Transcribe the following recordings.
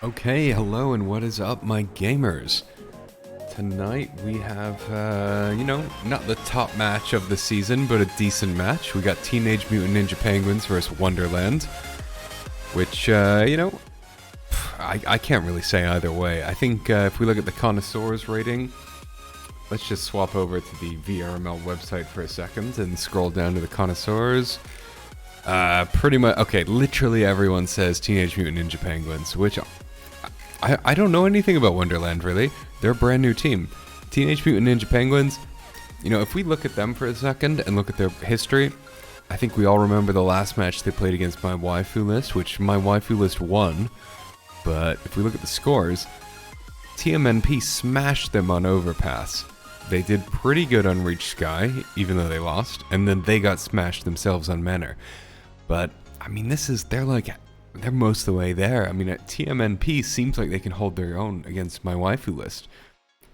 Okay, hello and what is up, my gamers? Tonight we have, not the top match of the season, but a decent match. We got Teenage Mutant Ninja Penguins versus Wonderland, which, I can't really say either way. I think if we look at the connoisseurs rating, let's just swap over to the VRML website for a second and scroll down to the connoisseurs. Pretty much, okay, literally everyone says Teenage Mutant Ninja Penguins, which I don't know anything about Wonderland, really. They're a brand new team. Teenage Mutant Ninja Penguins, if we look at them for a second and look at their history, I think we all remember the last match they played against my waifu list, which my waifu list won. But if we look at the scores, TMNP smashed them on Overpass. They did pretty good on Reach Sky, even though they lost, and then they got smashed themselves on Manor. But, I mean, they're most of the way there. I mean, TMNP seems like they can hold their own against my waifu list.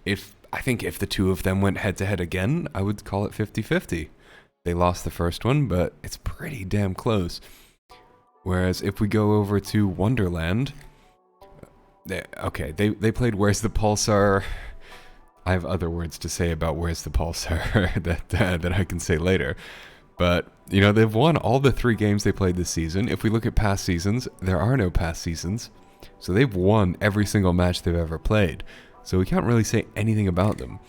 I think if the two of them went head-to-head again, I would call it 50-50. They lost the first one, but it's pretty damn close. Whereas if we go over to Wonderland, they played Where's the Pulsar. I have other words to say about Where's the Pulsar that I can say later. But, they've won all the 3 games they played this season. If we look at past seasons, there are no past seasons. So they've won every single match they've ever played. So we can't really say anything about them.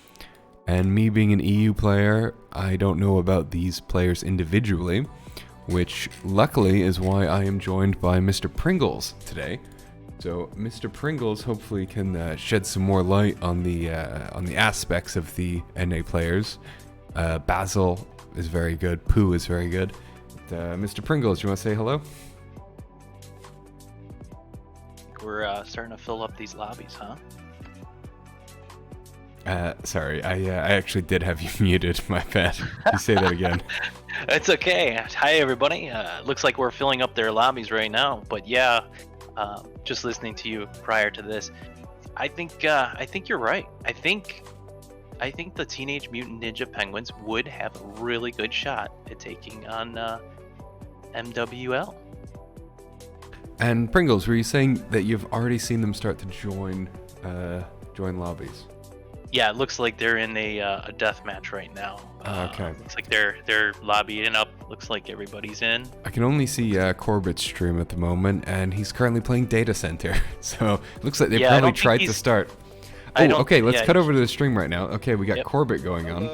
And me being an EU player, I don't know about these players individually, which luckily is why I am joined by Mr. Pringles today. So Mr. Pringles hopefully can shed some more light on the aspects of the NA players. Basil is very good. Pooh is very good. Mr. Pringles, you want to say hello? We're starting to fill up these lobbies, huh? Sorry, I actually did have you muted. My bad. You say that again. It's okay. Hi, everybody. Looks like we're filling up their lobbies right now. But yeah, just listening to you prior to this, I think you're right. I think the Teenage Mutant Ninja Penguins would have a really good shot at taking on MWL. And Pringles, were you saying that you've already seen them start to join lobbies? Yeah, it looks like they're in a death match right now. Okay. Looks like they're lobbying up. Looks like everybody's in. I can only see Corbett's stream at the moment, and he's currently playing Data Center. So it looks like they probably tried to start. Oh, okay, let's cut over to the stream right now. Okay, we got Corbett going on.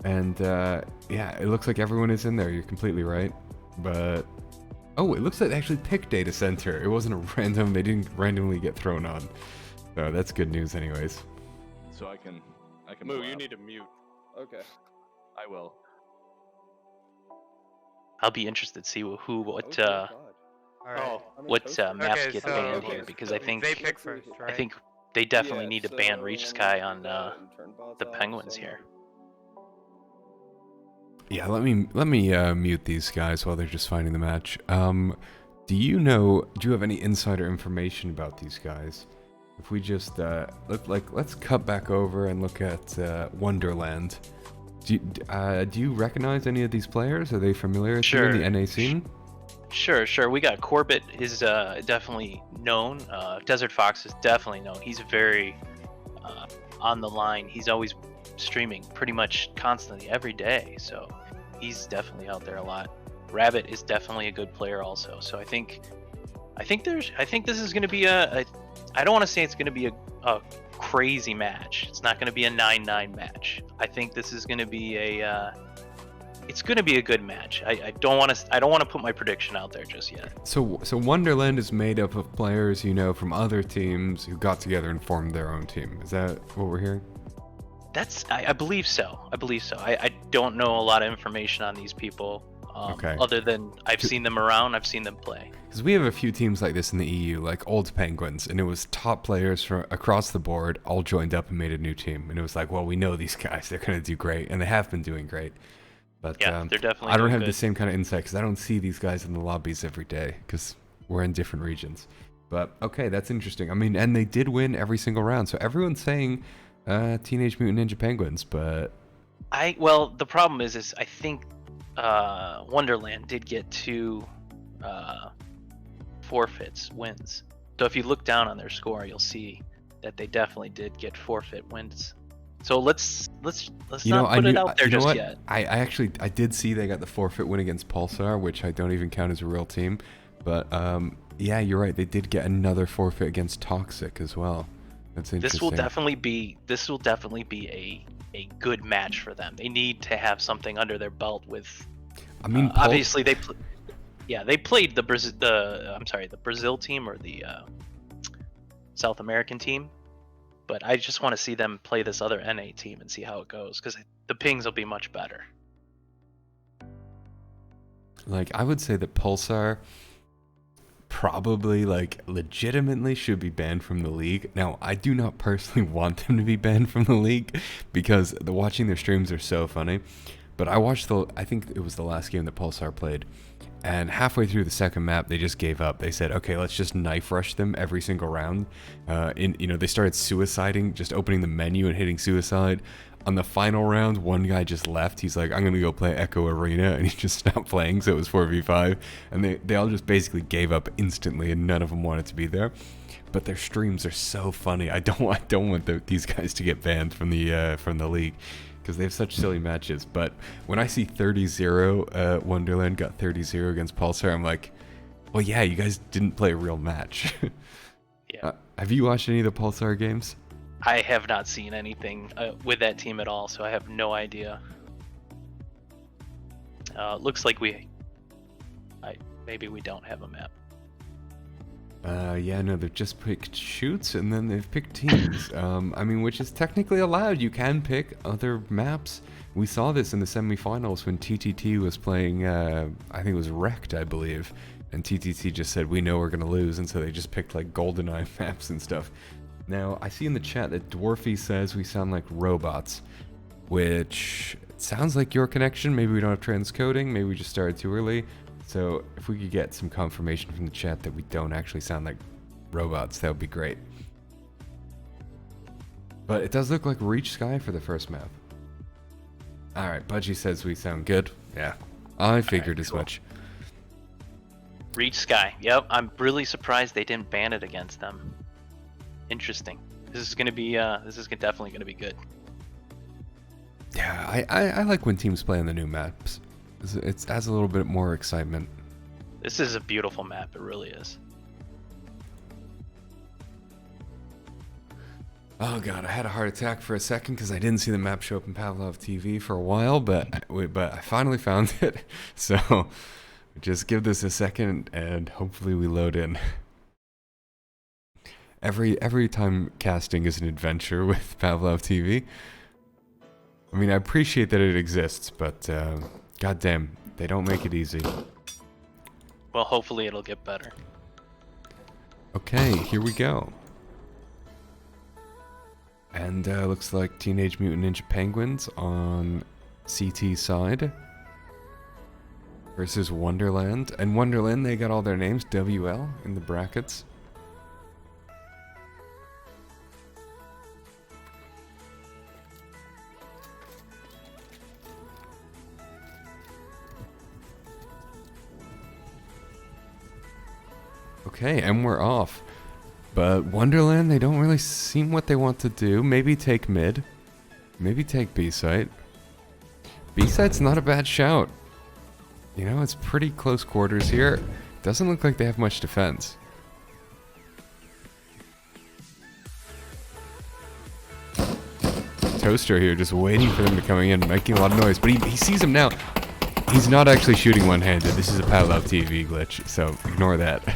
And it looks like everyone is in there. You're completely right. But, it looks like they actually picked Data Center. It wasn't a random, they didn't randomly get thrown on. So that's good news anyways. So I can Moo, you need to mute. Okay. I will. I'll be interested to see what maps get banned here, because I think they pick first, right? I think they definitely need to ban Reach Sky on the Penguins here. Yeah, let me mute these guys while they're just finding the match. Do you have any insider information about these guys? If we just let's cut back over and look at Wonderland. Do you recognize any of these players? Are they familiar to you in the NA scene? Sure. We got Corbett is definitely known. Desert Fox is definitely known. He's very on the line. He's always streaming pretty much constantly every day. So he's definitely out there a lot. Rabbit is definitely a good player also. So I think this is going to be I don't want to say it's going to be a crazy match. It's not going to be a 9-9 match. I think this is going to be it's going to be a good match. I don't want to put my prediction out there just yet. So Wonderland is made up of players from other teams who got together and formed their own team. Is that what we're hearing? I believe so. I don't know a lot of information on these people. Okay. Other than I've seen them around, I've seen them play. Because we have a few teams like this in the EU, like Old Penguins, and it was top players from across the board all joined up and made a new team. And it was like, well, we know these guys, they're going to do great, and they have been doing great. But yeah, they're definitely I don't have good. the same kind of insight because I don't see these guys in the lobbies every day because we're in different regions. But okay, that's interesting. I mean, and they did win every single round, so everyone's saying Teenage Mutant Ninja Penguins, but the problem is I think Wonderland did get 2 forfeits wins. So if you look down on their score, you'll see that they definitely did get forfeit wins. So let's not put it out there just yet. I did see they got the forfeit win against Pulsar, which I don't even count as a real team. But yeah, you're right. They did get another forfeit against Toxic as well. That's interesting. This will definitely be a good match for them. They need to have something under their belt with. I mean, obviously they played the Brazil team or the South American team, but I just want to see them play this other NA team and see how it goes, because the pings will be much better. Like, I would say that Pulsar probably, like, legitimately should be banned from the league. Now, I do not personally want them to be banned from the league because watching their streams are so funny. But I watched I think it was the last game that Pulsar played, and halfway through the second map, they just gave up. They said, okay, let's just knife rush them every single round. They started suiciding, just opening the menu and hitting suicide. On the final round, one guy just left. He's like, I'm going to go play Echo Arena, and he just stopped playing, so it was 4v5. And they all just basically gave up instantly, and none of them wanted to be there. But their streams are so funny. I don't want these guys to get banned from the league, because they have such silly matches. But when I see 30-0, Wonderland got 30-0 against Pulsar, I'm like, well, yeah, you guys didn't play a real match. Yeah. Have you watched any of the Pulsar games? I have not seen anything with that team at all, so I have no idea. Looks like maybe we don't have a map. Yeah, no, they've just picked shoots, and then they've picked teams. I mean, which is technically allowed. You can pick other maps. We saw this in the semifinals when TTT was playing, I think it was Wrecked, I believe. And TTT just said, we know we're going to lose, and so they just picked, like, GoldenEye maps and stuff. Now, I see in the chat that Dwarfy says we sound like robots, which sounds like your connection. Maybe we don't have transcoding. Maybe we just started too early. So if we could get some confirmation from the chat that we don't actually sound like robots, that would be great. But it does look like Reach Sky for the first map. Alright, Budgie says we sound good. Yeah, I figured as much. Reach Sky. Yep, I'm really surprised they didn't ban it against them. Interesting. This is definitely gonna be good. Yeah, I like when teams play on the new maps. It adds a little bit more excitement. This is a beautiful map, it really is. Oh god, I had a heart attack for a second because I didn't see the map show up in Pavlov TV for a while, but I finally found it. So just give this a second and hopefully we load in. Every time casting is an adventure with Pavlov TV. I mean, I appreciate that it exists, but goddamn, they don't make it easy. Well, hopefully it'll get better. Okay, here we go. And looks like Teenage Mutant Ninja Penguins on CT side versus Wonderland. And Wonderland, they got all their names, WL, in the brackets. Okay, and we're off. But Wonderland, they don't really seem what they want to do. Maybe take mid. Maybe take B-site. B-site's not a bad shout. You know, it's pretty close quarters here. Doesn't look like they have much defense. Toaster here just waiting for them to come in, making a lot of noise. But he sees him now. He's not actually shooting one-handed. This is a Pavlov TV glitch, so ignore that.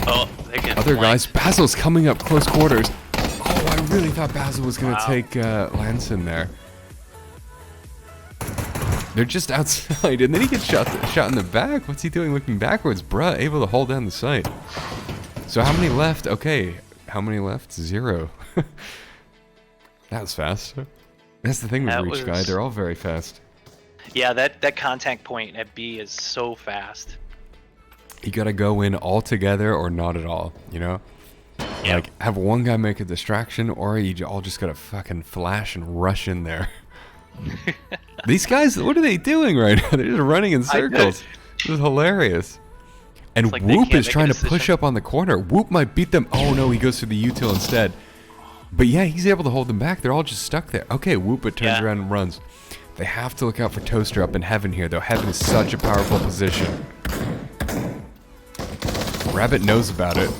Oh, they get Other flanked. guys, Basil's coming up close quarters. Oh, I really thought Basil was going to take Lanson there. They're just outside, and then he gets shot in the back. What's he doing looking backwards? Bruh, able to hold down the site. So how many left? Okay, how many left? 0. That was fast. That's the thing with Reach Guy, they're all very fast. Yeah, that contact point at B is so fast. You gotta go in all together or not at all, you know? Yeah. Like, have one guy make a distraction, or you all just gotta fucking flash and rush in there. These guys, what are they doing right now? They're just running in circles. This is hilarious. And like they Whoop can't is make a trying to decision. push up on the corner. Whoop might beat them. Oh no, he goes for the util instead. But yeah, he's able to hold them back. They're all just stuck there. Okay, Whoop it turns around and runs. They have to look out for Toaster up in Heaven here, though. Heaven is such a powerful position. Rabbit knows about it.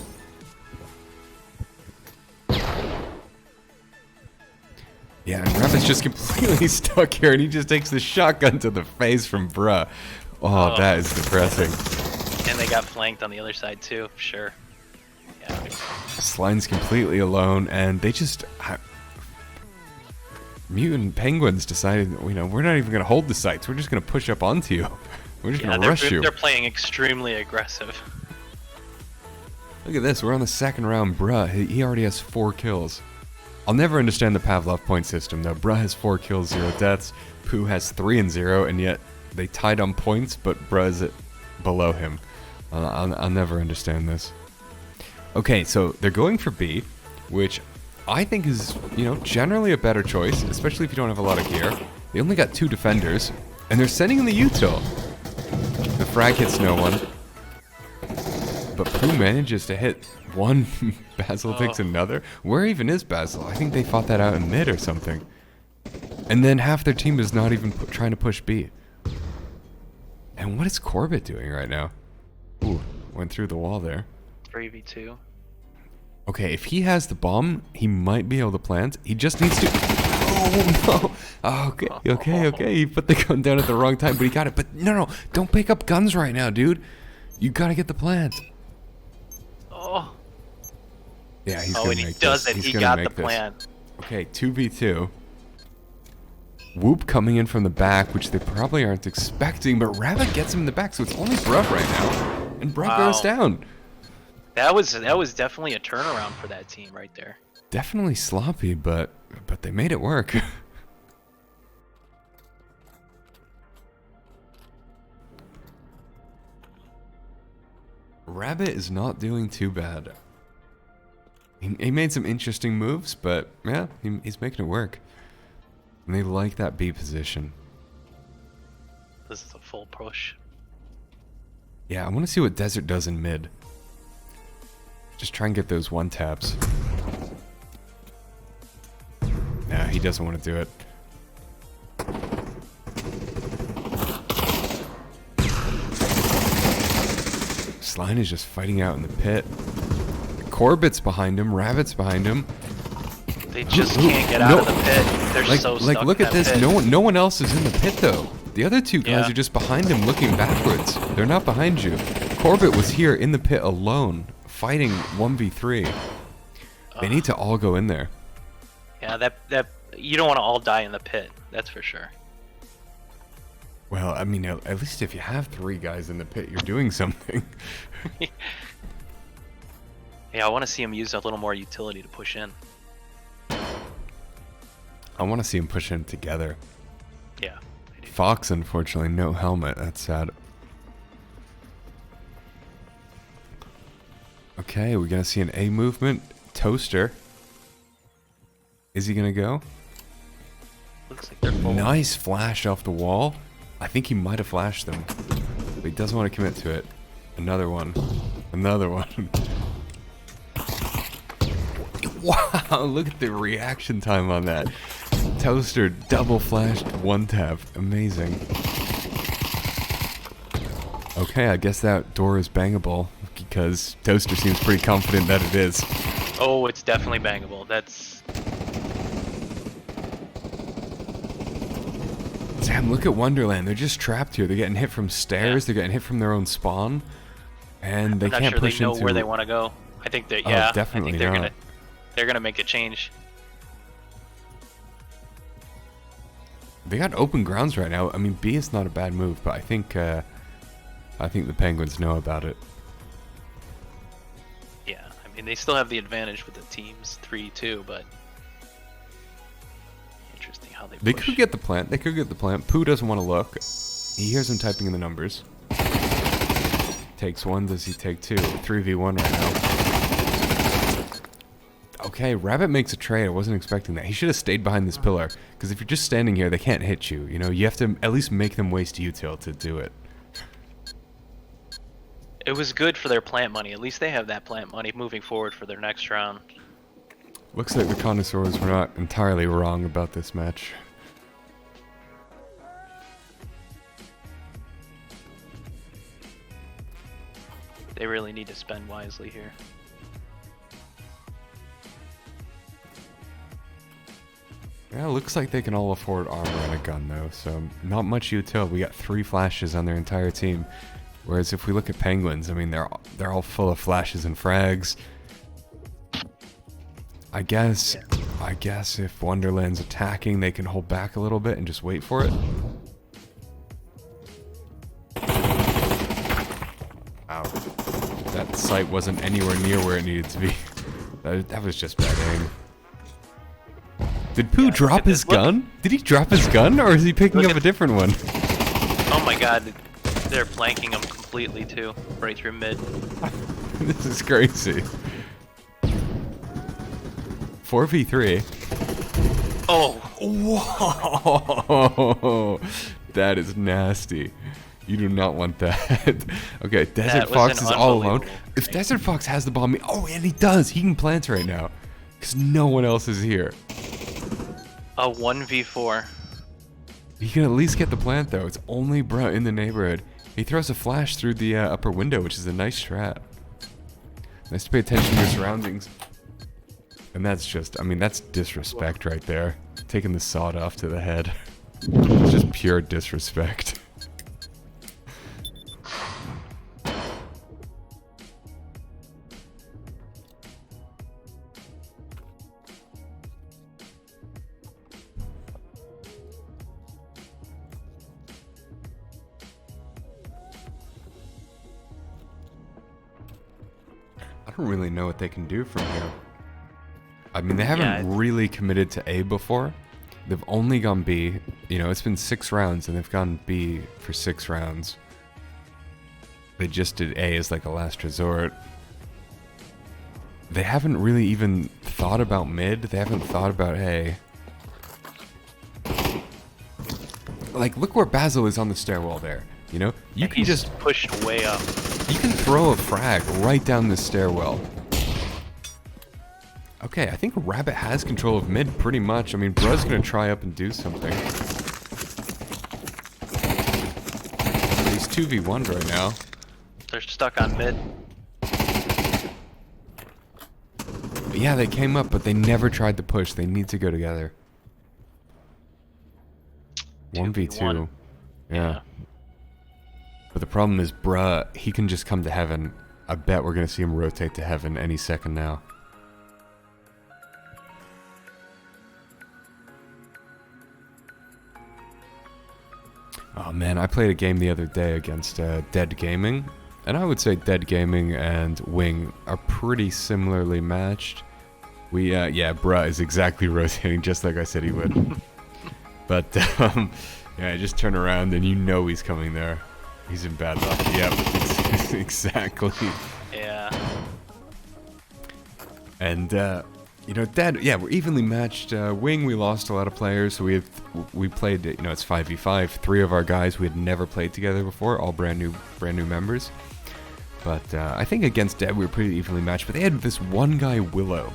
Yeah, and Rabbit's just completely stuck here, and he just takes the shotgun to the face from Bruh. Oh, that is depressing. And they got flanked on the other side too. Sure. Yeah. Sline's completely alone, and they just... Mutant Penguins decided, you know, we're not even going to hold the sites. We're just going to push up onto you. We're just going to rush you. They're playing extremely aggressive. Look at this. We're on the second round. Bruh, he already has 4 kills. I'll never understand the Pavlov point system, though. Bruh has 4 kills, 0 deaths. Pooh has 3 and 0, and yet they tied on points, but Bruh is below him. I'll never understand this. Okay, so they're going for B, which I think is, you know, generally a better choice, especially if you don't have a lot of gear. They only got 2 defenders, and they're sending in the util. The frag hits no one. But Pooh manages to hit one. Basil takes another. Where even is Basil? I think they fought that out in mid or something. And then half their team is not even trying to push B. And what is Corbett doing right now? Ooh, went through the wall there. 3v2. Okay, if he has the bomb, he might be able to plant. He just needs to... Oh, no. Okay. He put the gun down at the wrong time, but he got it. But no, don't pick up guns right now, dude. You gotta get the plant. Oh. Yeah, he's gonna make this. Oh, and he does it. He got the plant. Okay, 2v2. Whoop coming in from the back, which they probably aren't expecting, but Rabbit gets him in the back, so it's only Bruh right now. And Bruh goes down. That was definitely a turnaround for that team right there. Definitely sloppy, but they made it work. Rabbit is not doing too bad. He made some interesting moves, but yeah, he's making it work. And they like that B position. This is a full push. Yeah, I want to see what Desert does in mid. Just try and get those 1-taps. Nah, he doesn't want to do it. Sline is just fighting out in the pit. Corbett's behind him. Rabbit's behind him. They just can't get out of the pit. They're so stuck. Like, look at this. Pit. No one else is in the pit though. The other 2 guys Yeah. are just behind him, looking backwards. They're not behind you. Corbett was here in the pit alone, fighting 1v3. They need to all go in there. Yeah, that you don't want to all die in the pit. That's for sure. Well, I mean, at least if you have 3 guys in the pit, you're doing something. Yeah, I want to see him use a little more utility to push in. I want to see them push in together. Yeah. Fox, unfortunately, no helmet. That's sad. Okay, we're going to see an A movement. Toaster. Is he going to go? Looks like they're full. Nice flash off the wall. I think he might have flashed them. But he doesn't want to commit to it. Another one. Another one. Wow, look at the reaction time on that. Toaster double flashed 1-tap. Amazing. Okay, I guess that door is bangable because Toaster seems pretty confident that it is. Oh, it's definitely bangable. That's... Damn, look at Wonderland. They're just trapped here. They're getting hit from stairs. They're getting hit from their own spawn. And they I'm not can't sure push they know into... where they want to go. I think that, Oh, yeah. definitely I think not. they're gonna make a change. They got open grounds right now. I mean, B is not a bad move, but I think the Penguins know about it. Yeah, I mean, they still have the advantage with the teams 3-2, but interesting how they push. They could get the plant. They could get the plant. Pooh doesn't want to look. He hears him typing in the numbers. Takes 1. Does he take 2? 3v1 right now. Okay, Rabbit makes a trade. I wasn't expecting that. He should have stayed behind this pillar. Because if you're just standing here, they can't hit you. You know, you have to at least make them waste util to do it. It was good for their plant money. At least they have that plant money moving forward for their next round. Looks like the connoisseurs were not entirely wrong about this match. They really need to spend wisely here. Yeah, looks like they can all afford armor and a gun though, so not much util. We got 3 flashes on their entire team. Whereas if we look at Penguins, I mean they're all full of flashes and frags. I guess if Wonderland's attacking, they can hold back a little bit and just wait for it. Wow. That sight wasn't anywhere near where it needed to be. That was just bad aim. Did Pooh drop his gun? Did he drop his gun, or is he picking up a different one? Oh my god, they're flanking him completely too, right through mid. This is crazy. 4v3. Oh! Whoa! That is nasty. You do not want that. Okay, Desert That was Fox an is all alone. unbelievable If Desert Fox has the bomb, oh, and he does. He can plant right now. Because no one else is here. A 1v4. He can at least get the plant, though. It's only Bruh in the neighborhood. He throws a flash through the upper window, which is a nice strat. Nice to pay attention to your surroundings. And that's just, I mean, that's disrespect right there. Taking the sawed off to the head. It's just pure disrespect. I don't really know what they can do from here. I mean, they haven't really committed to A before. They've only gone B. You know, it's been 6 rounds, and they've gone B for 6 rounds. They just did A as like a last resort. They haven't really even thought about mid. They haven't thought about A. Like, look where Basil is on the stairwell there. You know, you can just pushed way up. You can throw a frag right down the stairwell. Okay, I think Rabbit has control of mid pretty much. I mean, Bruh's gonna try up and do something. He's 2v1'd right now. They're stuck on mid. But yeah, they came up, but they never tried to push. They need to go together. 1v2. Yeah. But the problem is, Bruh, he can just come to heaven. I bet we're gonna see him rotate to heaven any second now. Oh man, I played a game the other day against Dead Gaming, and I would say Dead Gaming and Wing are pretty similarly matched. Yeah, Bruh is exactly rotating just like I said he would. But, yeah, just turn around and you know he's coming there. He's in bad luck. Yep, exactly. Yeah. And, you know, Dead, yeah, we're evenly matched. Wing, we lost a lot of players, so we played, you know, it's 5v5. 3 of our guys we had never played together before, all brand new members. But I think against Dead we were pretty evenly matched. But they had this one guy, Willow,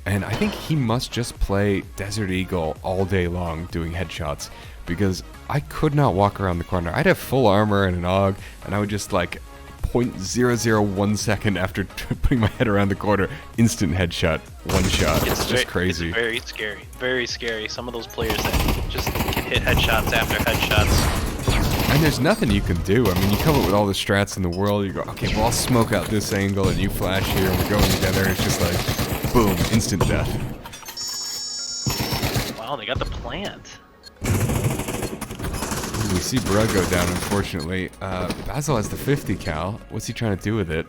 and I think he must just play Desert Eagle all day long doing headshots, because I could not walk around the corner. I'd have full armor and an AUG, and I would just like 0.001 second after putting my head around the corner, instant headshot, one shot. It's just crazy. It's very scary. Very scary. Some of those players that just can hit headshots after headshots. And there's nothing you can do. I mean, you come up with all the strats in the world, you go, okay, well, I'll smoke out this angle, and you flash here, and we're going together, and it's just like, boom, instant death. Wow, they got the plant. We see Bruh go down, unfortunately. Basil has the 50 cal. What's he trying to do with it?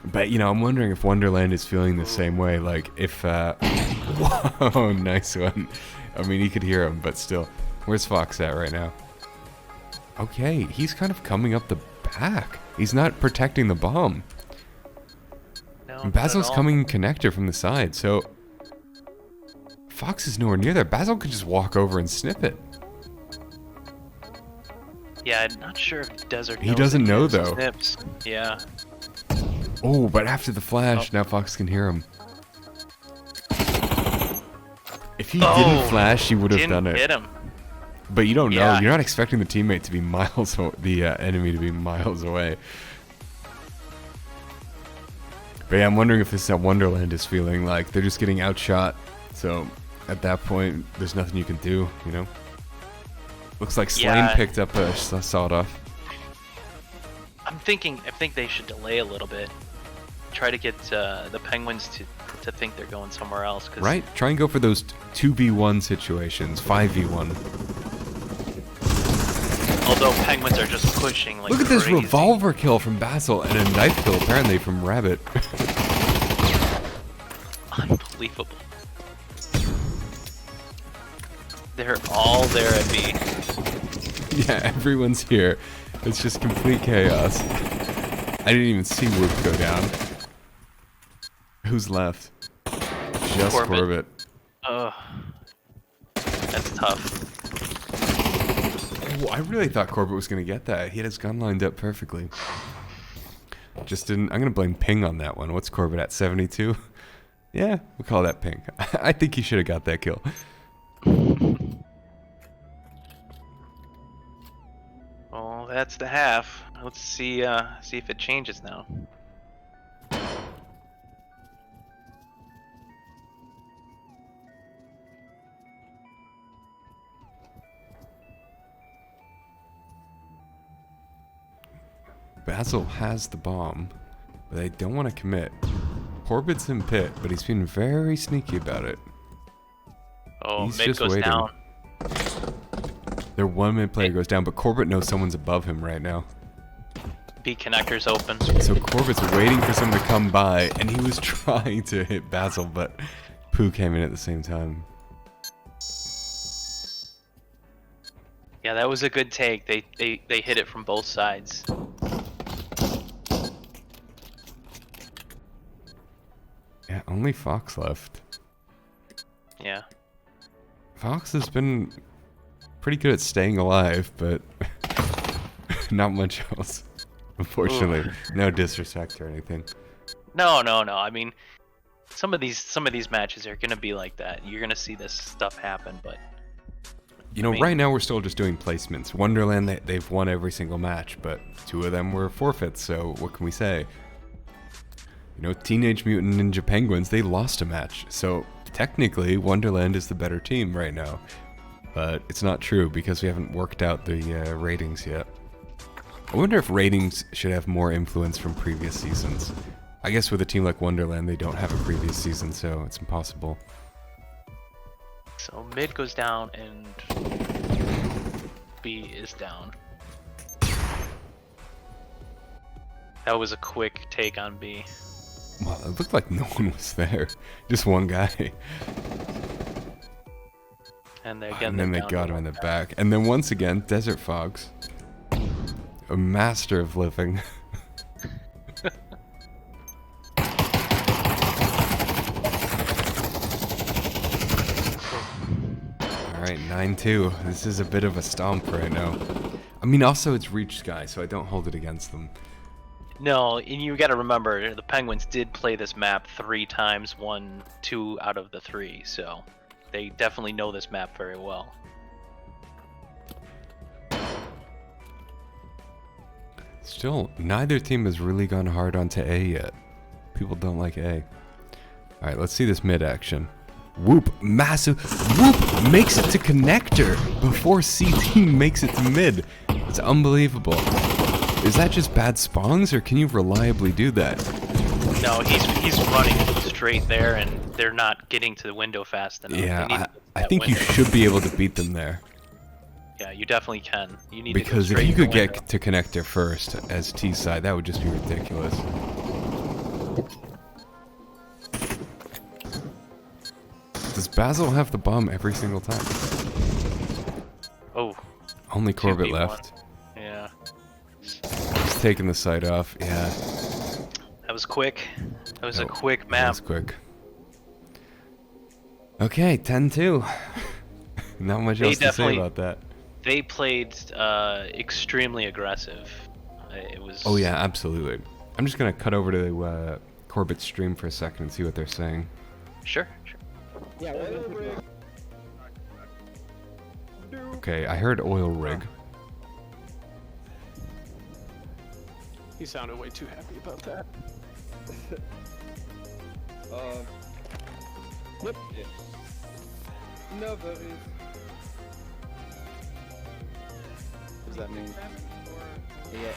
But, you know, I'm wondering if Wonderland is feeling the same way. Like, if, whoa, nice one. I mean, he could hear him, but still. Where's Fox at right now? Okay, he's kind of coming up the back. He's not protecting the bomb. No, And Basil's coming in connector from the side, so... Fox is nowhere near there. Basil could just walk over and snip it. Yeah, I'm not sure if Desert. He knows doesn't it know, is. though. Snips. Yeah. Oh, but after the flash, now Fox can hear him. If he didn't flash, he would have done it. Hit him. But you don't know. Yeah. You're not expecting the teammate to be the enemy to be miles away. But yeah, I'm wondering if this is how Wonderland is feeling. Like, they're just getting outshot. So, at that point, there's nothing you can do, you know? Looks like Slane picked up a sawed-off. I think they should delay a little bit. Try to get the Penguins to think they're going somewhere else. Right? Try and go for those 2v1 situations, 5v1. Although Penguins are just pushing like Look at this crazy. revolver kill from Basil and a knife kill apparently from Rabbit. Unbelievable. They're all there at B. Yeah, everyone's here. It's just complete chaos. I didn't even see Whoop go down. Who's left? Just Corbett. Ugh. That's tough. Oh, I really thought Corbett was going to get that. He had his gun lined up perfectly. Just didn't. I'm going to blame Ping on that one. What's Corbett at, 72? Yeah, we'll call that Ping. I think he should have got that kill. Well, that's the half. Let's see if it changes now. Basil has the bomb, but they don't want to commit. Corbett's in pit, but he's been very sneaky about it. Oh, he's mid just goes waiting. down. Their one mid player goes down, but Corbett knows someone's above him right now. B connector's open. So Corbett's waiting for someone to come by, and he was trying to hit Basil, but Pooh came in at the same time. Yeah, that was a good take. They hit it from both sides. Yeah, only Fox left. Yeah. Fox has been pretty good at staying alive, but not much else. Unfortunately, no disrespect or anything. No. I mean, some of these matches are gonna be like that. You're gonna see this stuff happen, but you know, right now we're still just doing placements. Wonderland, they've won every single match, but 2 of them were forfeits. So what can we say? You know, Teenage Mutant Ninja Penguins, they lost a match. So technically, Wonderland is the better team right now. But it's not true because we haven't worked out the ratings yet. I wonder if ratings should have more influence from previous seasons. I guess with a team like Wonderland, they don't have a previous season, so it's impossible. so mid goes down and B is down. That was a quick take on B. Well, it looked like no one was there. Just one guy. And then they got him in the back. And then once again, Desert Fox. A master of living. Alright, 9-2. This is a bit of a stomp right now. I mean, also it's Reach Sky, so I don't hold it against them. No, and you got to remember the Penguins did play this map 3 times, won 2 out of the 3, so they definitely know this map very well. Still, neither team has really gone hard onto A yet. People don't like A. Alright, let's see this mid action. Whoop, massive. Whoop makes it to connector before CT makes it to mid. It's unbelievable. Is that just bad spawns, or can you reliably do that? No, he's running straight there, and they're not getting to the window fast enough. Yeah, I think you should be able to beat them there. Yeah, you definitely can. You need because to go if you straight could to the get to connector first as T side, that would just be ridiculous. Does Basil have the bomb every single time? Oh. Only Corbett 2v1. left. Yeah. He's taking the side off. Yeah. That was quick. That was a quick map. That was quick. Okay, 10-2. Not much else to say about that. they played extremely aggressive. It was. Oh yeah, absolutely. I'm just gonna cut over to Corbett's stream for a second and see what they're saying. Sure, sure. Yeah, Okay, I heard oil rig. He sounded way too happy about that. Yep. Yeah. No buddies. What does that mean? Yeah,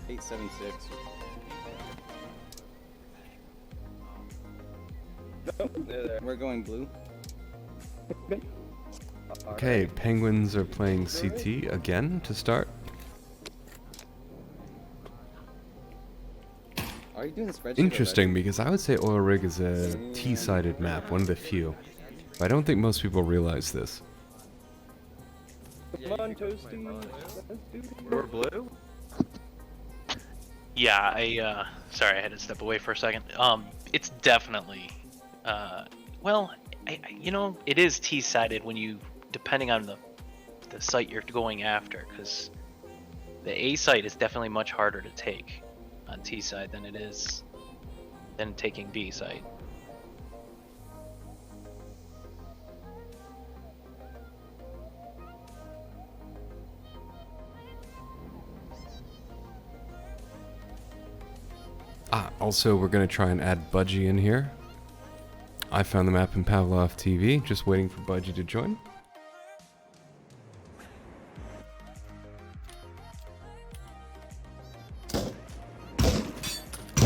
876. We're going blue. Okay, Penguins are playing CT again to start. Are you doing the spreadsheet? Interesting, because I would say oil rig is a T-sided map, one of the few. But I don't think most people realize this. Come on, Toasty. We're blue? Yeah, sorry, I had to step away for a second. It's definitely, well, you know, it is T-sided when you, depending on the site you're going after, because the A site is definitely much harder to take on T side than it is than taking B site. Also, we're going to try and add Budgie in here. I found the map in Pavlov TV, just waiting for Budgie to join.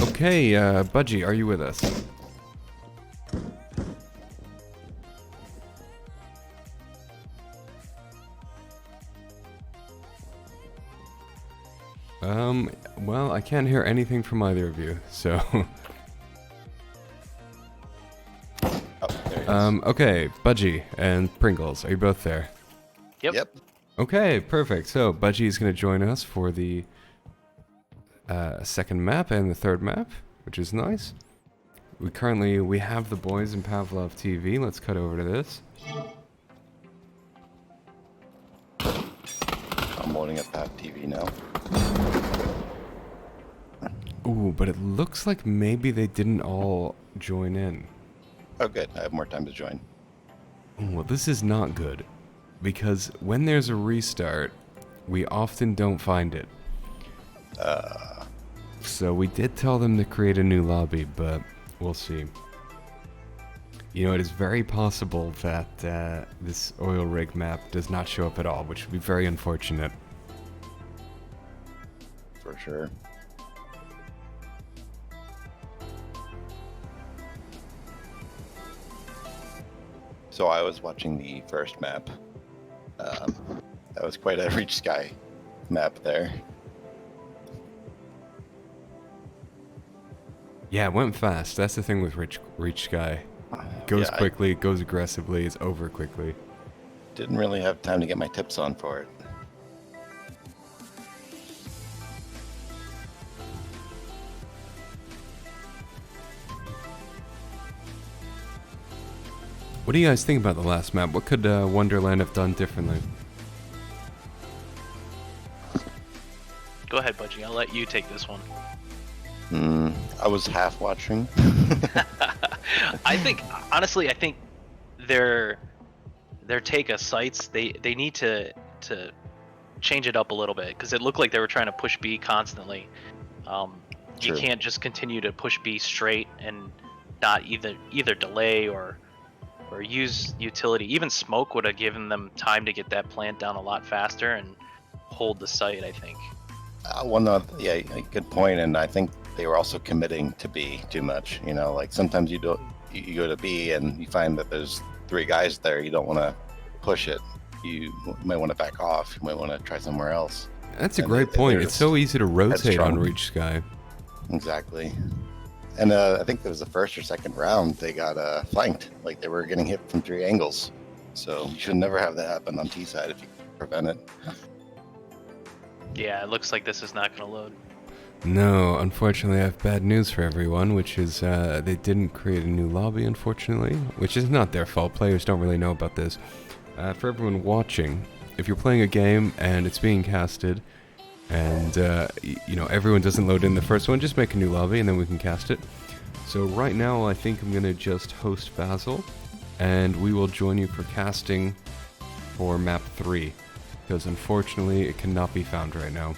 Okay, Budgie, are you with us? Well, I can't hear anything from either of you, so... Okay, Budgie and Pringles, are you both there? Yep. Okay, perfect. So, Budgie is going to join us for the second map and the third map, which is nice. We have the boys in Pavlov TV. Let's cut over to this. I'm loading up Pav TV now. Ooh, but it looks like maybe they didn't all join in. Oh, good. I have more time to join. Well, this is not good, because when there's a restart, we often don't find it. So we did tell them to create a new lobby, but we'll see. You know, it is very possible that this oil rig map does not show up at all, which would be very unfortunate. For sure. So I was watching the first map. That was quite a Reach Sky map there. Yeah, it went fast. That's the thing with Reach Sky. Goes Yeah, quickly, goes aggressively, it's over quickly. Didn't really have time to get my tips on for it. What do you guys think about the last map? What could Wonderland have done differently? Go ahead, Budgie. I'll let you take this one. I was half watching. I think, honestly, I think their take of sites, they need to change it up a little bit, because it looked like they were trying to push B constantly. You True. can't just continue to push B straight and not either delay or use utility. Even smoke would have given them time to get that plant down a lot faster and hold the site, I think. Yeah, good point. And I think they were also committing to B too much. You know, like sometimes you go to B and you find that there's 3 guys there. You don't want to push it. You might want to back off. You might want to try somewhere else. That's a And great they point. were It's so easy to rotate on headstrong. Reach Sky. Exactly. And I think it was the first or second round they got flanked. Like they were getting hit from 3 angles. So you should never have that happen on T side if you can prevent it. Yeah, it looks like this is not going to load. No, unfortunately I have bad news for everyone, which is they didn't create a new lobby, unfortunately, which is not their fault. Players don't really know about this. For everyone watching, if you're playing a game and it's being casted, and everyone doesn't load in the first one, just make a new lobby and then we can cast it. So right now I think I'm gonna just host Basil, and we will join you for casting for map 3, because unfortunately it cannot be found right now.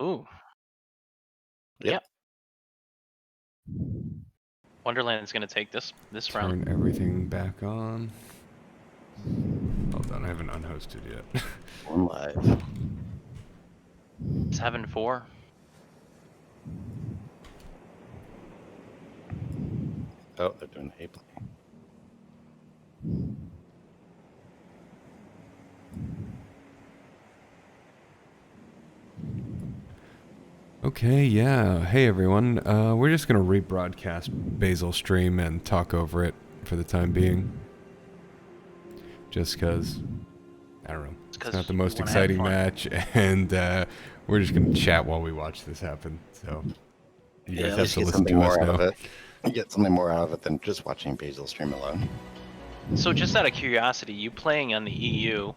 Ooh. Yep. Wonderland's gonna take this round. Turn everything back on. Hold on, I haven't unhosted yet. One live. 7-4. Oh, they're doing a play. Okay, yeah. Hey everyone. We're just gonna rebroadcast Basil's stream and talk over it for the time being. Just cause, I don't know, it's 'Cause not the you most wanna have exciting fun. match, and we're just gonna chat while we watch this happen. So you guys At have least to get listen something to us more out now. of it. You get something more out of it than just watching Basil stream alone. So just out of curiosity, you playing on the EU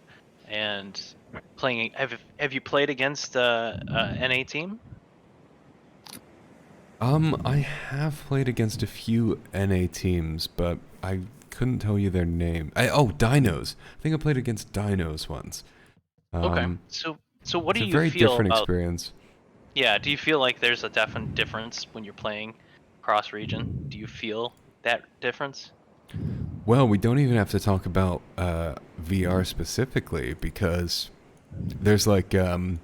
and playing have you played against NA team? I have played against a few NA teams, but I couldn't tell you their name. Oh, Dinos. I think I played against Dinos once. Okay. So what It's do a you very feel different about experience. Yeah, do you feel like there's a definite difference when you're playing cross region? Do you feel that difference? Well, we don't even have to talk about VR specifically because there's like, I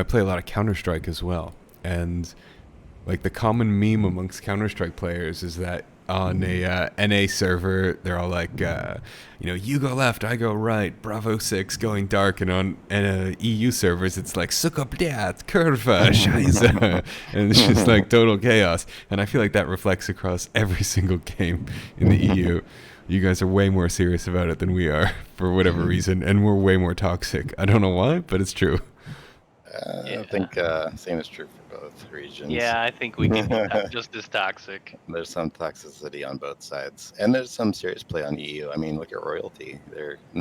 play a lot of Counter-Strike as well. And like the common meme amongst Counter-Strike players is that on a NA server, they're all like, you go left, I go right, Bravo 6 going dark. And on EU servers, it's like, suka blят, kurva, scheiße. And it's just like total chaos. And I feel like that reflects across every single game in the EU. You guys are way more serious about it than we are for whatever reason. And we're way more toxic. I don't know why, but it's true. I think same is true for both regions. Yeah, I think we can be just as toxic. There's some toxicity on both sides, and there's some serious play on EU. I mean, look at Royalty. They're, I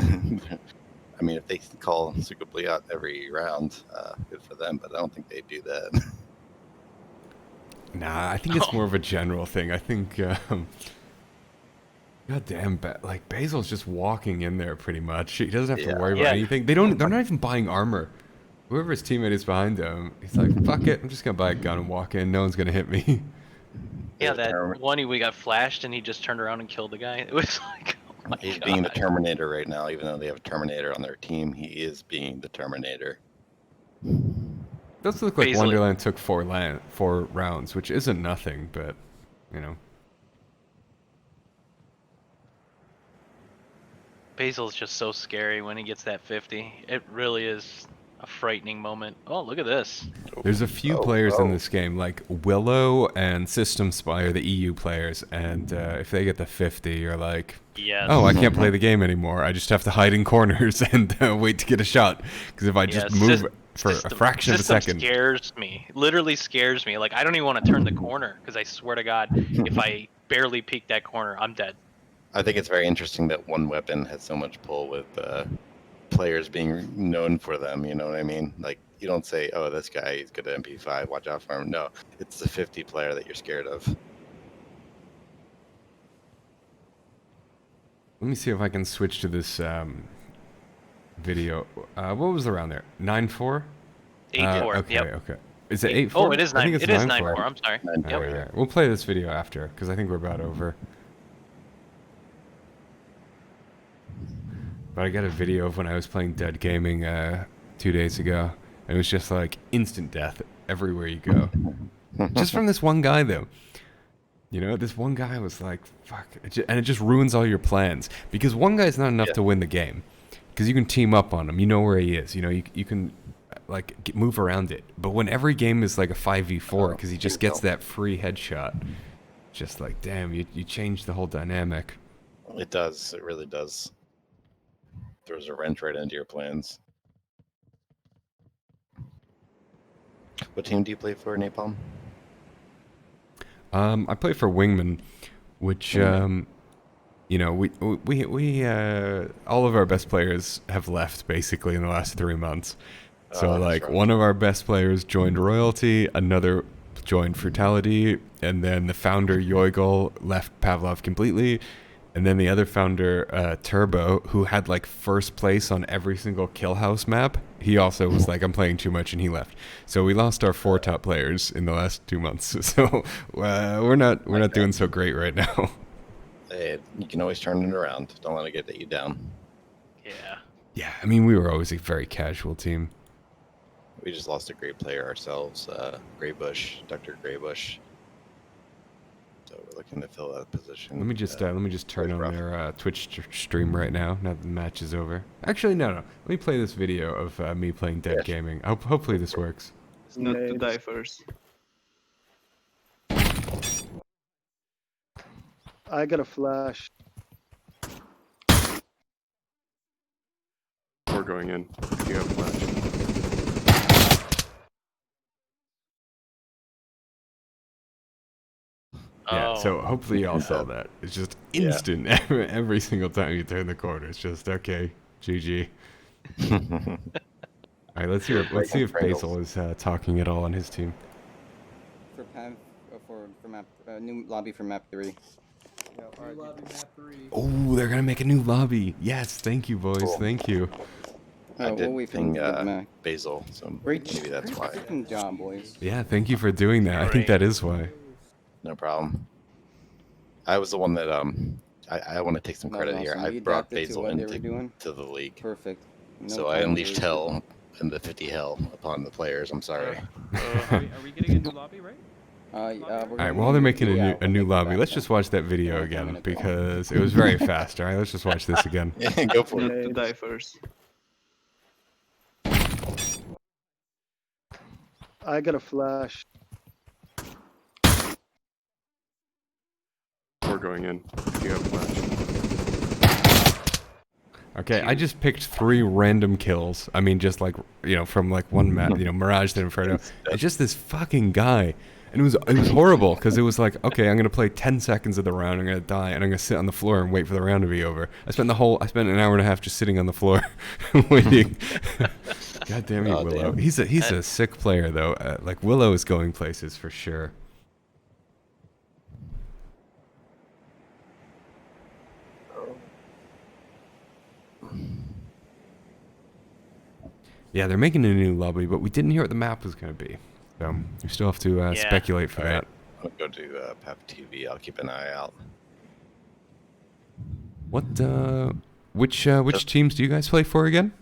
mean, if they call Sukubliat every round, good for them. But I don't think they do that. Nah, I think it's more of a general thing. I think, goddamn, like Basil's just walking in there pretty much. He doesn't have to worry about anything. They're not even buying armor. Whoever his teammate is behind him, he's like, fuck it, I'm just gonna buy a gun and walk in. No one's gonna hit me. Yeah, that one we got flashed and he just turned around and killed the guy. It was like, oh my He's God. being the Terminator right now, even though they have a Terminator on their team. He is being the Terminator. Does look like Basil- Wonderland took 4 rounds, which isn't nothing, but Basil's just so scary when he gets that 50. It really is a frightening moment. Oh, look at this. There's a few players in this game, like Willow and System Spy are the EU players, and if they get the 50, you're like, Yes. oh, I can't play the game anymore. I just have to hide in corners and wait to get a shot. Because if I just move for a fraction of a second. Scares me. Literally scares me. Like, I don't even want to turn the corner because I swear to God, if I barely peek that corner, I'm dead. I think it's very interesting that one weapon has so much pull with players being known for them. You know what I mean? Like, you don't say, oh, this guy, he's good at MP5, watch out for him. No, it's the 50 player that you're scared of. Let me see if I can switch to this video. What was the round there? 9-4? 8-4. Okay, Yep. okay. Is it 8-4? Oh, it is I 9. think it's It is 9-4. 9-4. I'm sorry. 9-4, Yep. yeah. Alright, we'll play this video after, because I think we're about over. But I got a video of when I was playing Dead Gaming 2 days ago. And it was just like instant death everywhere you go. Just from this one guy, though. You know, this one guy was like, fuck. And it just ruins all your plans. Because one guy's not enough to win the game. Because you can team up on him. You know where he is. You know, you can like move around it. But when every game is like a 5v4, because he just gets that free headshot. Just like, damn, you change the whole dynamic. It does. It really does. Throws a wrench right into your plans. What team do you play for, Napalm? I play for Wingman, which you know, we all of our best players have left basically in the last 3 months. So like one of our best players joined Royalty, another joined Frutality, and then the founder Yoigel left Pavlov completely, And then the other founder, Turbo, who had like first place on every single Kill House map, he also was like, I'm playing too much, and he left. So we lost our 4 top players in the last 2 months. So we're not doing so great right now. Hey, you can always turn it around. Don't let it get you down. Yeah. Yeah, I mean, we were always a very casual team. We just lost a great player ourselves, Graybush, Dr. Graybush. So we're looking to fill that position. Let me just turn on rough. their Twitch stream right now that the match is over. Actually, no. Let me play this video of me playing Dead Yes. Gaming. Hopefully this works. It's not to die first. I got a flash. We're going in. You have flash. Yeah, Oh. so hopefully y'all saw that. It's just instant every single time you turn the corner. It's just, okay, GG. All right, let's see if Basil is talking at all on his team. For map new lobby for map 3. Oh, they're gonna make a new lobby. Yes, thank you, boys. Cool. Thank you. I we'll did wait for them ping to get back. Basil, so Great, maybe that's why. freaking job, boys. Yeah, thank you for doing that. I think Great. that is why. No problem. I was the one that I want to take some That credit was here. awesome. I We brought adapted to Basil what they were into doing. the league, Perfect. No so I time unleashed wasted. hell and the 50 hell upon the players. I'm sorry. Are we getting a new lobby, right? All right, while they're making a new lobby, let's just watch that video again because it was very fast. All right, let's just watch this again. Go for Not it. to die first. I got a flash. We're going in. You have flash. Okay, I just picked 3 random kills. I mean, just like, from like one map, Mirage to Inferno. It's just this fucking guy. And it was horrible because it was like, okay, I'm going to play 10 seconds of the round, I'm going to die, and I'm going to sit on the floor and wait for the round to be over. I spent an hour and a half just sitting on the floor waiting. God damn you, Oh, Willow. damn. He's a sick player, though. Like, Willow is going places for sure. Yeah, they're making a new lobby, but we didn't hear what the map was going to be. So we still have to Yeah. speculate for All right. that. I'll go to PAP TV. I'll keep an eye out. Which teams do you guys play for again?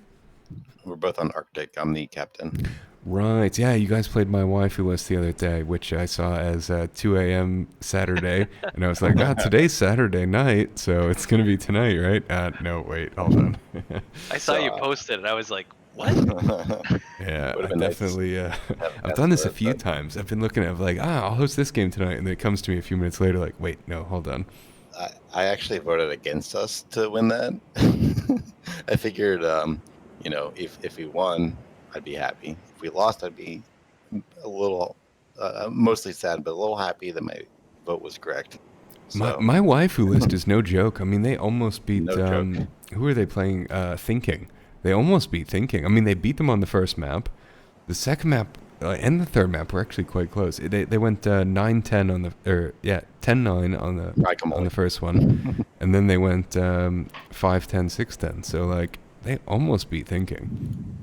We're both on Arctic. I'm the captain. Right, yeah, you guys played my waifu list the other day, which I saw as 2 a.m. Saturday, and I was like, today's Saturday night, so it's going to be tonight, right? No, wait, hold on. I saw you posted it. I was like, what? Yeah, Would've I been nice. definitely, I've that's done this a what I few thought. times. I've been looking at, like, I'll host this game tonight, and then it comes to me a few minutes later, like, wait, no, hold on. I actually voted against us to win that. I figured, if we won, I'd be happy. If we lost, I'd be a little, mostly sad, but a little happy that my vote was correct. So, My waifu list is no joke. I mean, they almost beat, No joke. who are they playing? Thinking. They almost beat Thinking. I mean, they beat them on the first map. The second map and the third map were actually quite close. They went 9-10 on the 10-9 on the first one, and then they went 5-10, 6-10. So like they almost beat Thinking.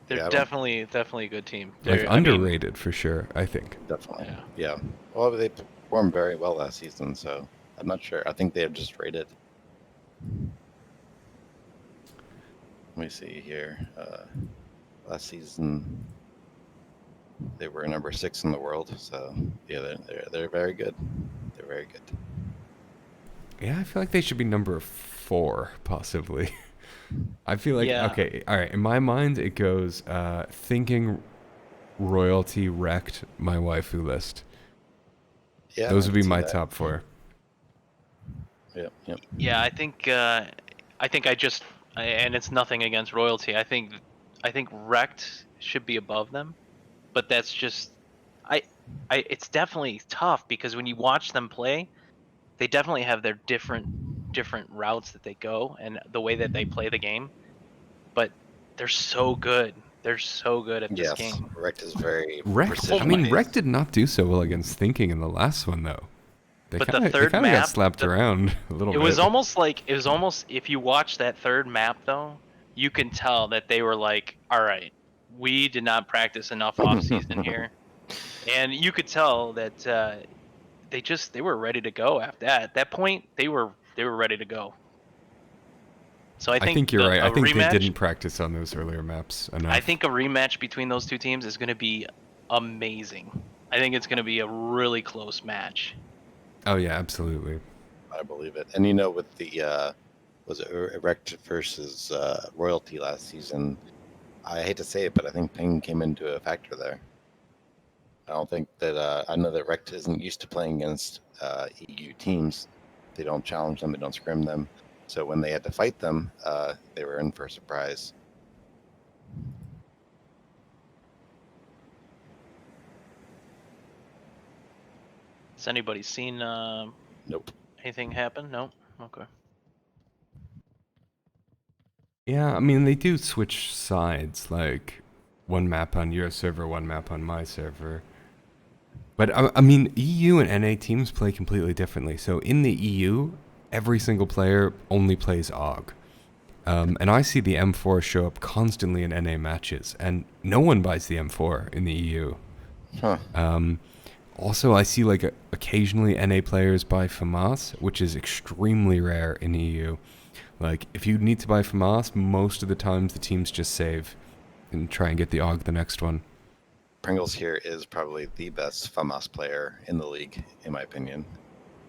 They're Yeah, definitely a good team. Like They're, I mean, underrated for sure, I think. definitely. Yeah. Yeah. Well, they performed very well last season, so I'm not sure. I think they have just rated. Let me see here. Last season, they were number 6 in the world. So yeah, they're very good. They're very good. Yeah, I feel like they should be number 4, possibly. I feel like, Yeah. okay, all right, in my mind, it goes Thinking, Royalty, Wrecked, my waifu list. Yeah, Those I would be can see my that. top 4. Yep. Yep. Yeah, I think and it's nothing against Royalty. I think Wrecked should be above them, but that's just it's definitely tough because when you watch them play, they definitely have their different routes that they go and the way that they play the game, but they're so good. They're so good at this Yes, game. Rect is very Wrecked, I precision mean, based. Wrecked did not do so well against Thinking in the last one, though. They But the kind of third got map, slapped around a little it bit. was almost if you watch that third map though, you can tell that they were like, all right, we did not practice enough off season here, and you could tell that they were ready to go after that. At that point, they were ready to go. So I think you're right. a I think they rematch. didn't practice on those earlier maps enough. I think a rematch between those two teams is going to be amazing. I think it's going to be a really close match. Oh yeah, absolutely. I believe it. And you know, with the was it Erect versus Royalty last season, I hate to say it, but I think ping came into a factor there. I don't think that I know that Rect isn't used to playing against EU teams. They don't challenge them, they don't scrim them. So when they had to fight them, they were in for a surprise. Has anybody seen Nope. anything happen? No. Okay. Yeah, I mean they do switch sides, like one map on your server, one map on my server. But I mean, EU and NA teams play completely differently. So in the EU, every single player only plays AUG. And I see the M4 show up constantly in NA matches, and no one buys the M4 in the EU. Huh. Also, I see like occasionally NA players buy FAMAS, which is extremely rare in EU. Like, if you need to buy FAMAS, most of the times the teams just save and try and get the AUG the next one. Pringles here is probably the best FAMAS player in the league, in my opinion.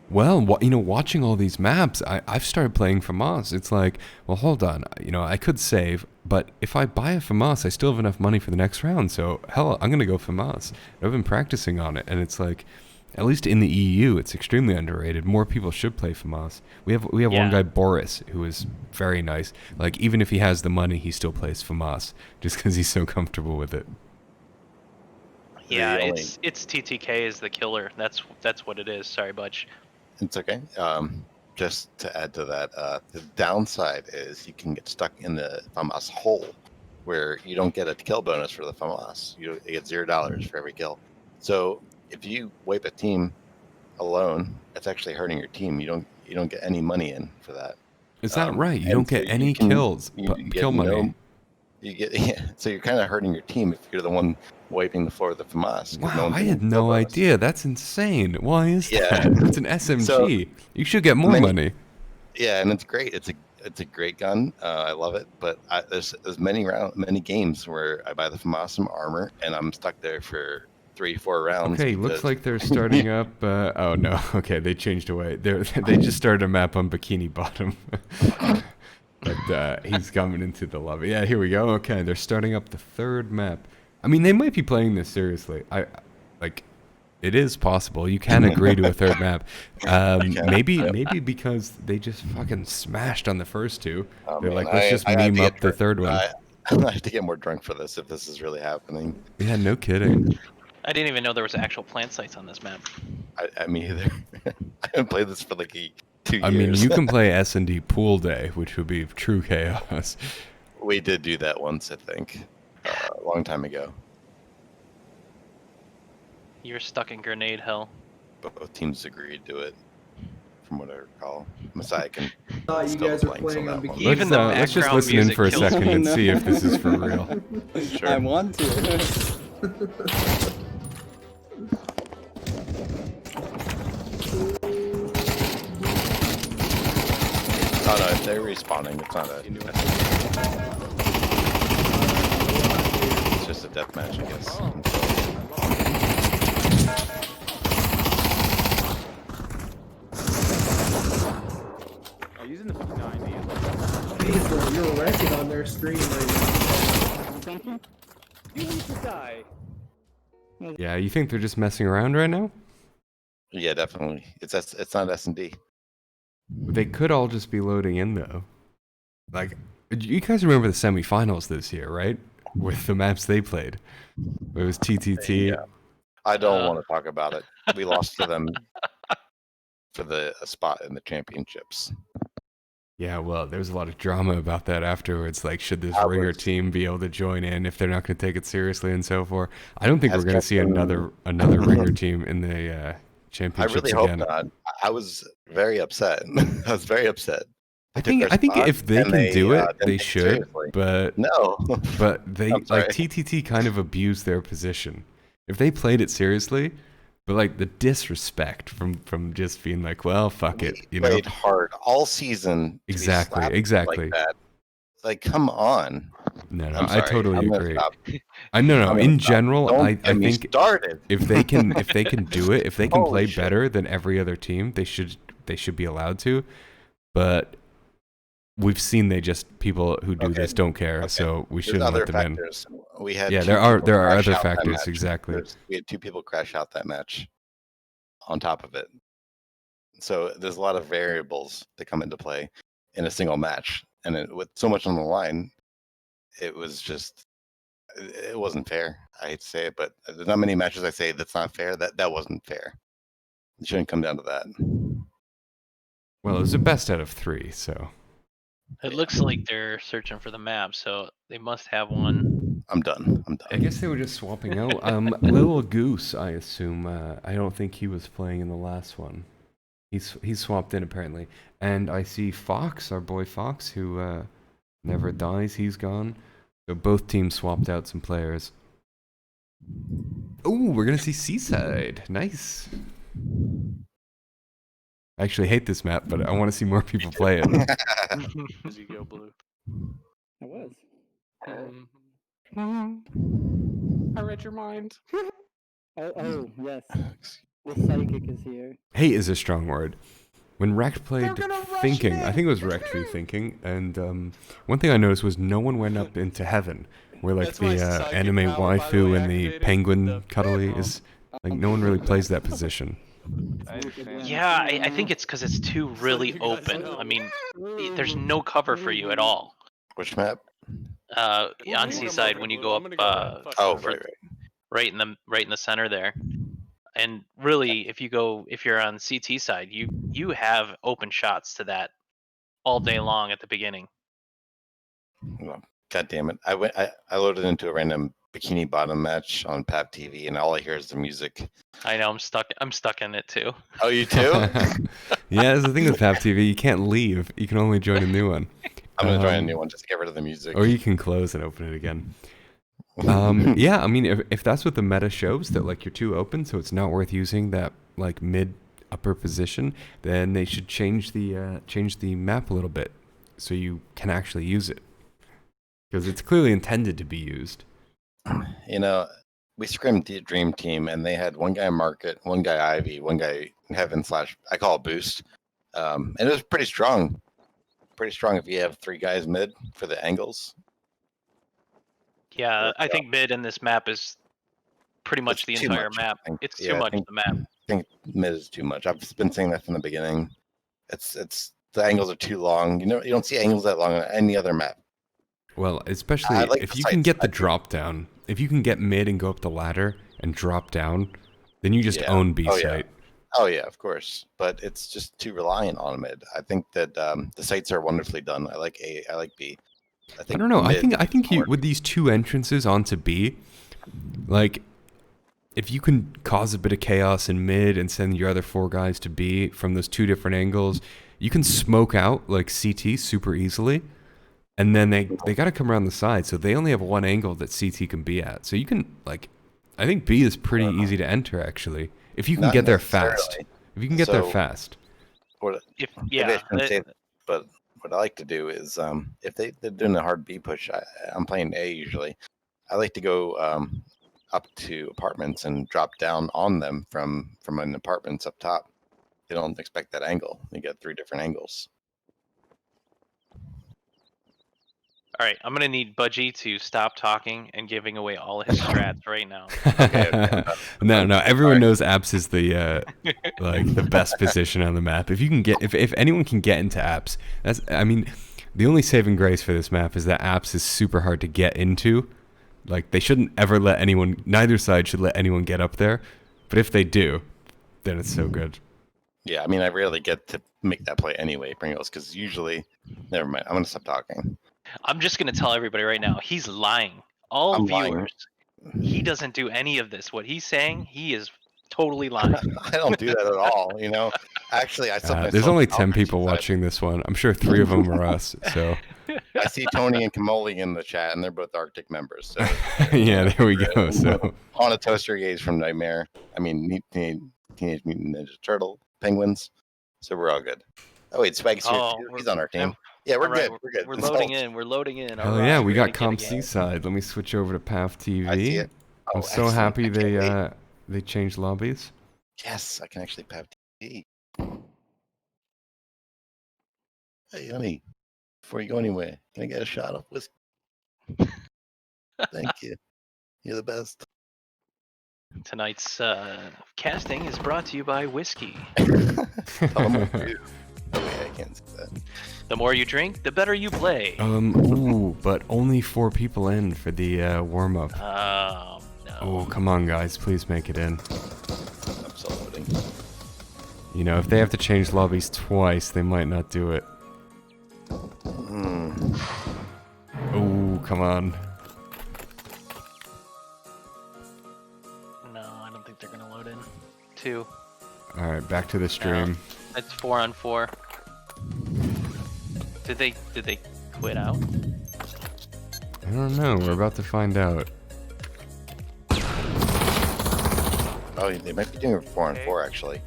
Well, watching all these maps, I've started playing FAMAS. It's like, well, hold on. I could save, but if I buy a FAMAS, I still have enough money for the next round. So, hell, I'm going to go FAMAS. I've been practicing on it, and it's like, at least in the EU, it's extremely underrated. More people should play FAMAS. We have one guy, Boris, who is very nice. Like, even if he has the money, he still plays FAMAS, just because he's so comfortable with it. Yeah, it's TTK is the killer. That's what it is. Sorry, Butch. It's okay. Just to add to that, the downside is you can get stuck in the FAMAS hole where you don't get a kill bonus for the FAMAS. You get $0 for every kill. So if you wipe a team alone, it's actually hurting your team. You don't get any money in for that. Is that right? You don't get any kills, kill money. So you're kind of hurting your team if you're the one wiping the floor of the FAMAS. Wow, I had no idea. That's insane. Why is that? It's an SMG. So, you should get more money. Yeah, and it's great. It's a great gun. I love it. But there's many games where I buy the FAMAS armor and I'm stuck there for 3-4 rounds. Okay, looks like they're starting up. Oh no. Okay, they changed away. They just started a map on Bikini Bottom. But he's coming into the lobby. Yeah, here we go. Okay, they're starting up the third map. I mean, they might be playing this seriously. It is possible. You can agree to a third map. Maybe because they just fucking smashed on the first two. They're like, let's just meme up the third one. I have to get more drunk for this if this is really happening. Yeah, no kidding. I didn't even know there was actual plant sites on this map. I me either. I haven't played this for like 2 years. I mean, you can play S&D Pool Day, which would be true chaos. We did do that once, I think, a long time ago. You're stuck in grenade hell. Both teams agreed to it, from what I recall. Messiah can thought you still guys were playing playing some on that one. Bikini. Even the Let's just background listen in music for a kills second me. and see if this is for real. Sure. I want to. Oh no, they're respawning. It's not a. It's just a deathmatch, I guess. Are you using the 90? You're wrecking on their screen right now. You need to die. Yeah, you think they're just messing around right now? Yeah, definitely. It's not S&D. They could all just be loading in, though. Like, you guys remember the semifinals this year, right? With the maps they played. It was TTT. Yeah. I don't want to talk about it. We lost to them for the spot in the championships. Yeah, well, there's a lot of drama about that afterwards. Like, should this ringer team be able to join in if they're not going to take it seriously and so forth? I don't think we're going to see another ringer team in the championships really hope again. not. I was very upset. I was very upset. I They took think our spot, if they and can do it, didn't they take it should. seriously. But No. they I'm sorry. like TTT kind of abused their position. If they played it seriously, but like the disrespect from just being like, well, fuck it, We you know. played hard all season. To be slapped Exactly. Like that. Like, come on. No, I'm I sorry. totally I'm gonna agree. stop. No. I'm gonna In stop. general, Don't I get me think started. if they can do it, if they can Holy play shit. better than every other team, they should be allowed to. But we've seen people who do this don't care, so we There's shouldn't other let them factors. We had in. Yeah, two there are people crash other out that factors, match. exactly. We had 2 people crash out that match on top of it. So there's a lot of variables that come into play in a single match. And with so much on the line, it wasn't fair. I hate to say it, but there's not many matches I say that's not fair. That wasn't fair. It shouldn't come down to that. Well, it was the best out of 3, so It looks like they're searching for the map, so they must have one. I'm done. I guess they were just swapping out. Little Goose, I assume. I don't think he was playing in the last one. He's swapped in apparently, and I see Fox, our boy Fox, who never dies. He's gone. So both teams swapped out some players. Oh, we're gonna see Seaside. Nice. I actually hate this map, but I want to see more people play it. As you go blue. It was. I read your mind. Oh, yes. The psychic is here. Hate is a strong word. When Rect played They're gonna rush Thinking, me. I think it was Rect v Thinking, and one thing I noticed was no one went up into heaven, where like That's my the psychic anime power, by the waifu way, and the activated. penguin The- cuddly is like no one really plays that position. Yeah, I think it's because it's too really you guys open. know. I mean, there's no cover for you at all. Which map? On Seaside when you go I'm up, gonna go red. Fuck Oh, for- right. right in the center there. And really, if you're on CT side, you have open shots to that all day long at the beginning. Well, God damn it. I loaded into a random bikini bottom match on PAP TV, and all I hear is the music. I know I'm stuck in it too. Oh, you too? Yeah, that's the thing with FAP TV. You can't leave. You can only join a new one. I'm gonna join a new one just to get rid of the music. Or you can close and open it again. Yeah, I mean, if that's what the meta shows, that like you're too open, so it's not worth using that like mid upper position, then they should change the map a little bit so you can actually use it, because it's clearly intended to be used. You know, we scrimmed the Dream Team, and they had one guy Market, one guy Ivy, one guy Heaven / I call it Boost, and it was pretty strong. Pretty strong if you have 3 guys mid for the angles. Yeah, I think mid in this map is pretty much It's the too entire much, map. I think. It's Yeah, too I much think- the map. I think mid is too much. I've been saying that from the beginning. It's the angles are too long. You don't see angles that long on any other map. Well, especially I like if the you can sights. get the I do. drop down. If you can get mid and go up the ladder and drop down, then you just Yeah. own B Oh, yeah. site. Oh yeah, of course, but it's just too reliant on mid. I think that the sites are wonderfully done. I like A. I like B. I don't know. I mid think is you more- with these 2 entrances onto B, like if you can cause a bit of chaos in mid and send your other 4 guys to B from those 2 different angles, you can smoke out like CT super easily. And then they got to come around the side, so they only have 1 angle that CT can be at. So you can like, I think B is pretty easy to enter actually, if you can Not get there fast. necessarily. If you can get there So- fast. What, If maybe I yeah, shouldn't say it, but what I like to do is if they're doing a hard B push, I'm playing A usually. I like to go up to apartments and drop down on them from an apartments up top. They don't expect that angle. You get 3 different angles. all right, I'm gonna need Budgie to stop talking and giving away all his strats right now. Okay. No. Everyone knows apps is the like the best position on the map. If you can get, if anyone can get into apps, that's. I mean, the only saving grace for this map is that apps is super hard to get into. Like they shouldn't ever let anyone. Neither side should let anyone get up there. But if they do, then it's so good. Yeah, I mean, I rarely get to make that play anyway, Pringles, because usually, never mind. I'm gonna stop talking. I'm just gonna tell everybody right now, he's lying. All I'm lying. viewers, he doesn't do any of this. What he's saying, he is totally lying. I don't do that at all. You know, actually, I set There's myself only out 10 for people 25. watching this one. I'm sure 3 of them are us. So I see Tony and Kamoli in the chat, and they're both Arctic members. So yeah, there we go. So on a toaster gaze from Nightmare. I mean, Teenage Mutant Ninja Turtle penguins. So we're all good. Oh wait, Spike's here Oh, too. we're- He's on our team. Yeah, we're All right, good. We're good. We're It's loading all- in. We're loading in. hell All yeah, right, we we're got gonna Comp get a game. Seaside. Let me switch over to PAF TV. I see it. I'm Oh, so excellent. happy I can't wait. they changed lobbies. Yes, I can actually PAV TV. Hey, honey, before you go anywhere, can I get a shot of whiskey? Thank you. You're the best. Tonight's casting is brought to you by whiskey. Tell them what to do. Oh, wait, I can't say that. The more you drink, the better you play. Ooh, but only 4 people in for the warm up. No. Oh, come on, guys, please make it in. I'm still loading. You know, if they have to change lobbies twice, they might not do it. Oh, come on. No, I don't think they're gonna load in. 2. All right, back to the stream. It's 4 on 4. Did they quit out? I don't know. We're about to find out. Oh, they might be doing it 4 on 4 actually.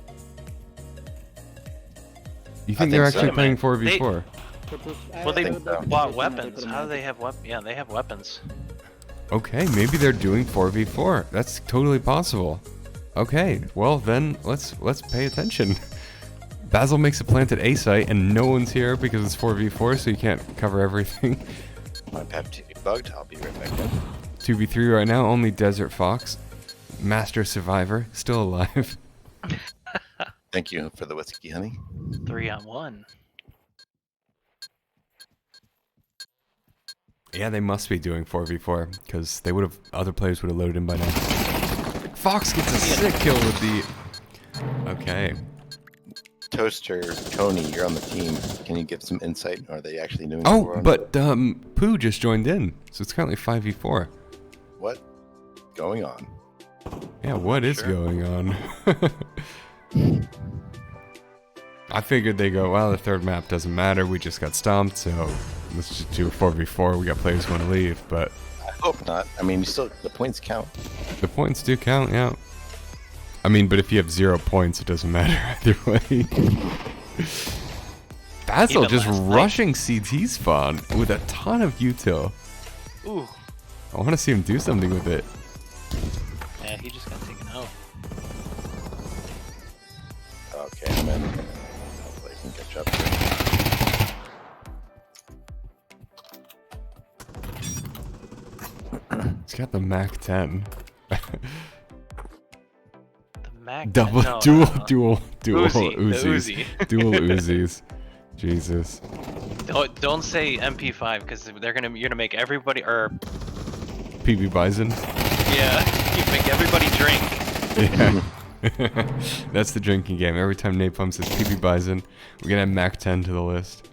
You I think they're think so. actually playing They- 4v4? Well, they think so. bought weapons. How do they have weapons? Yeah, they have weapons. Okay, maybe they're doing 4v4. That's totally possible. Okay, well then let's pay attention. Basil makes a plant at A site and no one's here because it's 4v4, so you can't cover everything. My PAV TV bugged. I'll be right back. 2v3 right now, only Desert Fox. Master Survivor, still alive. Thank you for the whiskey, honey. 3 on 1. Yeah, they must be doing 4v4 because they would have other players would have loaded in by now. Fox gets a sick kill with the. Okay. Toaster, Tony, you're on the team. Can you give some insight? Are they actually doing? Oh, 4 on but Pooh just joined in, so it's currently 5v4. what going on? Yeah, what is going on? I figured they go, well, the third map doesn't matter. We just got stomped, so let's just do a 4v4. We got players who want to leave, but I hope not. I mean, you still the points count. the points do count, yeah. I mean, but if you have 0 points, it doesn't matter either way. Basil Even just last night. rushing CT spawn with a ton of util. Ooh. I want to see him do something with it. Yeah, he just got taken out. Okay, I'm in. Hopefully I can catch up. He's got the Mac 10. The Mac. Double, no, dual Uzi, the Uzis. Uzi. Dual Uzis. Jesus. Don't say MP5 because you're gonna make everybody PB Bison. yeah, you make everybody drink. Yeah. That's the drinking game. Every time Napalm says PB Bison, we're gonna add Mac 10 to the list.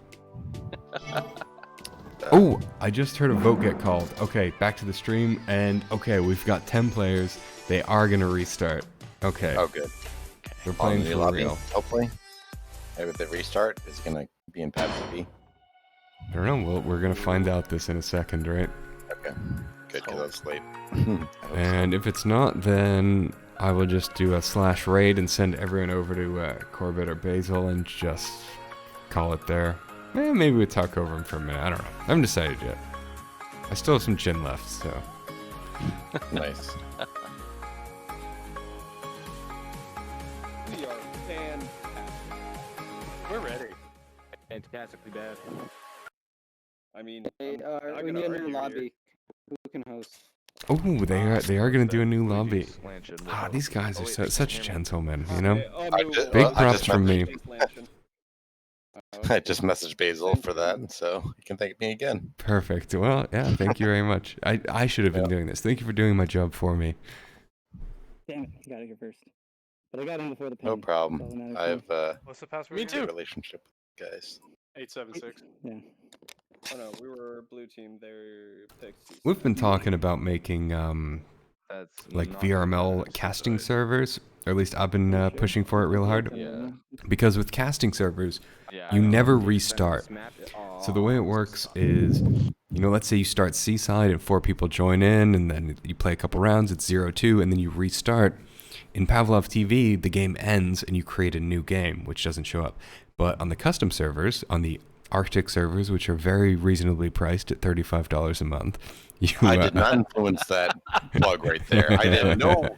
Oh, I just heard a vote get called. Okay, back to the stream, and okay, we've got 10 players. They are gonna restart. Okay, Oh, good. we're On playing the new for lobby, real. hopefully. Maybe the restart is gonna be in PAV TV. I don't know. Well, we're gonna find out this in a second, right? Okay, good because I was late. I hope so. And if it's not, then I will just do a / raid and send everyone over to Corbett or Basil and just call it there. Maybe we talk over him for a minute. I don't know. I haven't decided yet. I still have some gin left, so. Nice. We are fantastic. We're ready. Fantastically bad. I mean, Hey, I'm not we gonna need a argue new here. lobby. Who can host? Oh, they are gonna do a new lobby. Slantion. Ah, these guys are such gentlemen, you Okay, know. Big props from me. I just messaged Basil for that, so you can thank me again. Perfect. Well, yeah. Thank you very much. I should have been doing this. Thank you for doing my job for me. Damn it, you gotta go first. But I got him before the No pin. problem. Doesn't matter. I have What's the password? Me a too. good relationship with guys. 876. Yeah. Oh no, we were blue team. They're picked. We've been talking about making That's like not VRML the casting suicide. servers, or at least I've been pushing for it real hard. Yeah. Because with casting servers, Yeah. you I know. never This restart. map- So the way it works is, let's say you start Seaside and 4 people join in, and then you play a couple rounds, it's 0-2, and then you restart. In Pavlov TV, the game ends and you create a new game, which doesn't show up. But on the custom servers, on the Arctic servers, which are very reasonably priced at $35 a month, I did not influence that plug right there. I did no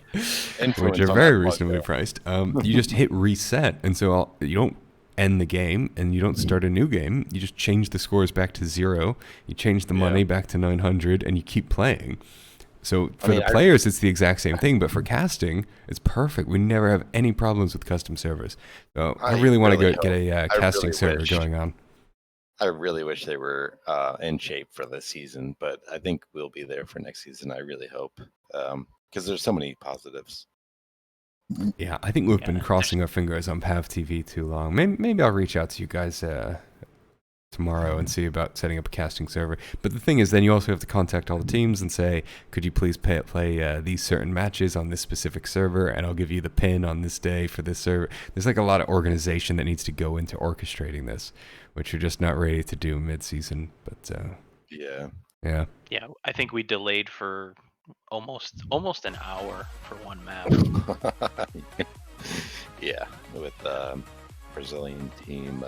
influence which are on very that plug reasonably there. priced. You just hit reset, and so you don't end the game, and you don't start a new game. You just change the scores back to 0. You change the money back to 900, and you keep playing. So for the players, it's the exact same thing, but for casting, it's perfect. We never have any problems with custom servers. So I really want to get a casting server going on. I really wish they were in shape for this season, but I think we'll be there for next season. I really hope, because there's so many positives. Yeah, I think we've been crossing our fingers on Pav TV too long. Maybe I'll reach out to you guys tomorrow and see about setting up a casting server. But the thing is, then you also have to contact all the teams and say, could you please play these certain matches on this specific server, and I'll give you the pin on this day for this server. There's like a lot of organization that needs to go into orchestrating this, which you're just not ready to do mid-season. But Yeah. yeah. Yeah, I think we delayed for almost an hour for one map. Yeah, with Brazilian team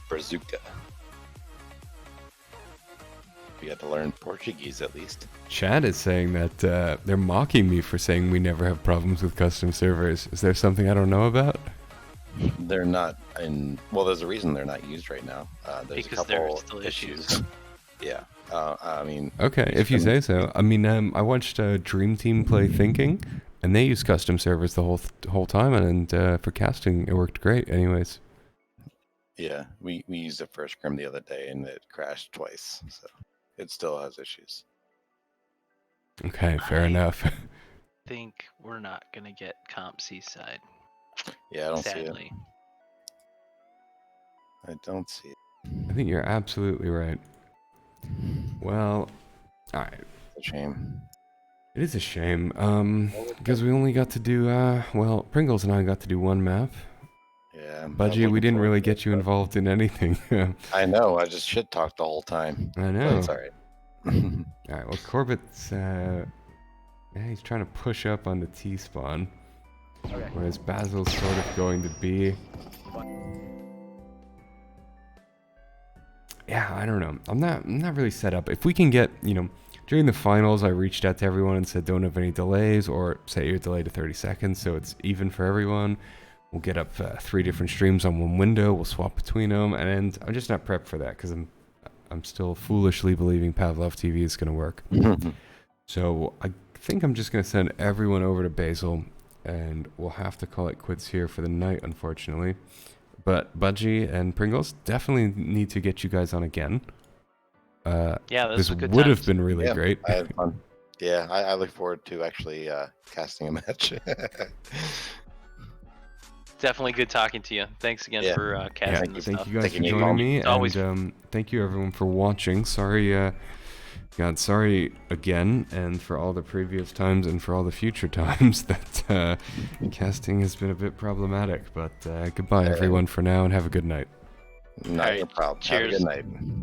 Brazuca. We had to learn Portuguese at least. Chad is saying that they're mocking me for saying we never have problems with custom servers. Is there something I don't know about? They're not in. Well, there's a reason they're not used right now. There's Because a couple there are still issues. Yeah. I mean. Okay, if you say so. I mean, I watched Dream Team play Thinking, and they use custom servers the whole time, and for casting, it worked great. Anyways. Yeah, we used it for a scrim the other day, and it crashed twice, so it still has issues. Okay, fair enough. Think we're not gonna get comp Seaside. Yeah, I don't Sadly. see it. I don't see it. I think you're absolutely right. Well, all right. It's a shame. It is a shame, because we only got to do, well, Pringles and I got to do one map. Yeah. Budgie, we didn't really get you involved in anything. I know, I just shit talked the whole time. I know. That's alright. Alright, well, Corbett's, yeah, he's trying to push up on the T-spawn. Okay. Whereas Basil's sort of going to be... Yeah, I don't know. I'm not really set up. If we can get, during the finals, I reached out to everyone and said don't have any delays, or set your delay to 30 seconds so it's even for everyone. We'll get up 3 different streams on one window. We'll swap between them, and I'm just not prepped for that because I'm still foolishly believing Pavlov TV is going to work. So I think I'm just going to send everyone over to Basil, and we'll have to call it quits here for the night, unfortunately. But Budgie and Pringles definitely need to get you guys on again. Yeah, this was a good would times. have been really great. I had fun. Yeah, I look forward to actually casting a match. Definitely good talking to you. Thanks again for casting the thank stuff. you guys for Taking it joining home. me, It's always- and thank you everyone for watching. Sorry, sorry again, and for all the previous times and for all the future times that casting has been a bit problematic. But goodbye everyone for now, and have a good night. Not a problem. Cheers. Have a good night.